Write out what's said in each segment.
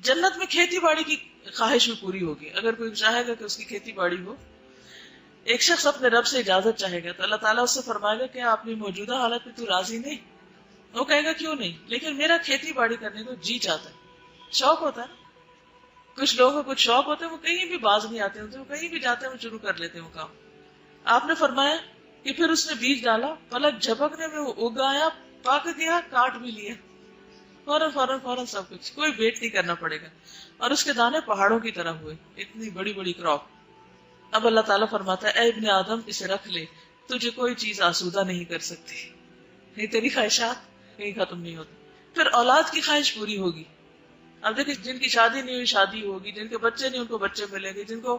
جنت میں کھیتی باڑی کی خواہش بھی پوری ہوگی. اگر کوئی چاہے گا کہ اس کی کھیتی باڑی ہو، ایک شخص اپنے رب سے اجازت چاہے گا تو اللہ تعالیٰ اس سے فرمائے گا کہ اپنی موجودہ حالت میں تو راضی نہیں؟ وہ کہے گا کیوں نہیں، لیکن میرا کھیتی باڑی کرنے کو جی چاہتا ہے. شوق ہوتا ہے نا. کچھ لوگوں کو کچھ شوق ہوتے ہیں، وہ کہیں بھی باز نہیں آتے ہوتے، وہ کہیں بھی جاتے ہیں وہ شروع کر لیتے ہیں وہ کام. آپ نے فرمایا کہ پھر اس نے بیج ڈالا، پلک جھپکنے میں وہ اگایا، پک گیا، کاٹ بھی لیا. فوراً فوراً فوراً سب کچھ، کوئی ویٹ نہیں کرنا پڑے گا. اور اس کے دانے پہاڑوں کی طرح ہوئے، اتنی بڑی بڑی کراپ. اب اللہ تعالیٰ فرماتا ہے اے ابن آدم اسے رکھ لے، تجھے کوئی چیز آسودہ نہیں کر سکتی. یہ تیری خواہشات کہیں ختم نہیں ہوتی. پھر اولاد کی خواہش پوری ہوگی. اب دیکھیں جن کی شادی نہیں ہوئی شادی ہوگی، جن کے بچے نہیں ان کو بچے ملیں گے، جن کو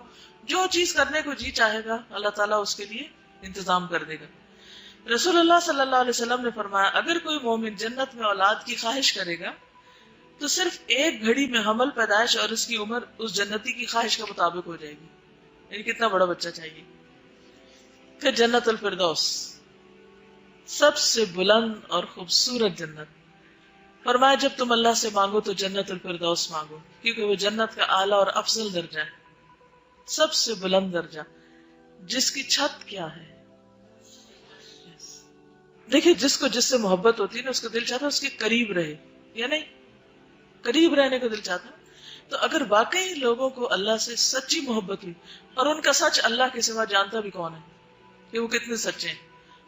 جو چیز کرنے کو جی چاہے گا اللہ تعالیٰ اس کے لیے انتظام کر دے گا. رسول اللہ صلی اللہ علیہ وسلم نے فرمایا اگر کوئی مومن جنت میں اولاد کی خواہش کرے گا تو صرف ایک گھڑی میں حمل پیدائش اور اس کی عمر اس جنتی کی خواہش کے مطابق ہو جائے گی. یعنی کتنا بڑا بچہ چاہیے. پھر جنت الفردوس، سب سے بلند اور خوبصورت جنت. فرمایا جب تم اللہ سے مانگو تو جنت الفردوس مانگو، کیونکہ وہ جنت کا اعلیٰ اور افضل درجہ ہے، سب سے بلند درجہ، جس کی چھت کیا ہے. دیکھیں جس کو جس سے محبت ہوتی ہے نا، اس کا دل چاہتا ہے اس کے قریب رہے، یا نہیں؟ قریب رہنے کا دل چاہتا ہے. تو اگر واقعی لوگوں کو اللہ سے سچی محبت ہوئی، اور ان کا سچ اللہ کے سوا جانتا بھی کون ہے کہ وہ کتنے سچے ہیں.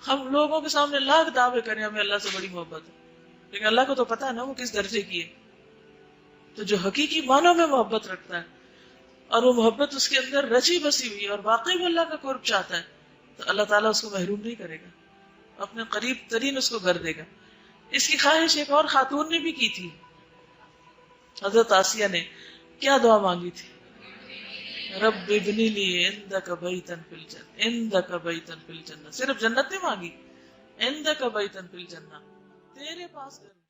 ہم لوگوں کے سامنے لاکھ دعوے کریں ہمیں اللہ سے بڑی محبت ہے، لیکن اللہ کو تو پتا ہے نا وہ کس درجے کی ہے. تو جو حقیقی معنوں میں محبت رکھتا ہے اور وہ محبت اس کے اندر رچی بسی ہوئی ہے اور واقعی وہ اللہ کا قرب چاہتا ہے، تو اللہ تعالیٰ اس کو محروم نہیں کرے گا، اپنے قریب ترین اس کو گھر دے گا. اس کی خواہش ایک اور خاتون نے بھی کی تھی. حضرت آسیہ نے کیا دعا مانگی تھی؟ رب ابنی لی عندک بیتا فی الجنہ، عندک بیتا فی الجنہ. صرف جنت نہیں مانگی، عندک بیتا فی الجنہ، تیرے پاس گھر.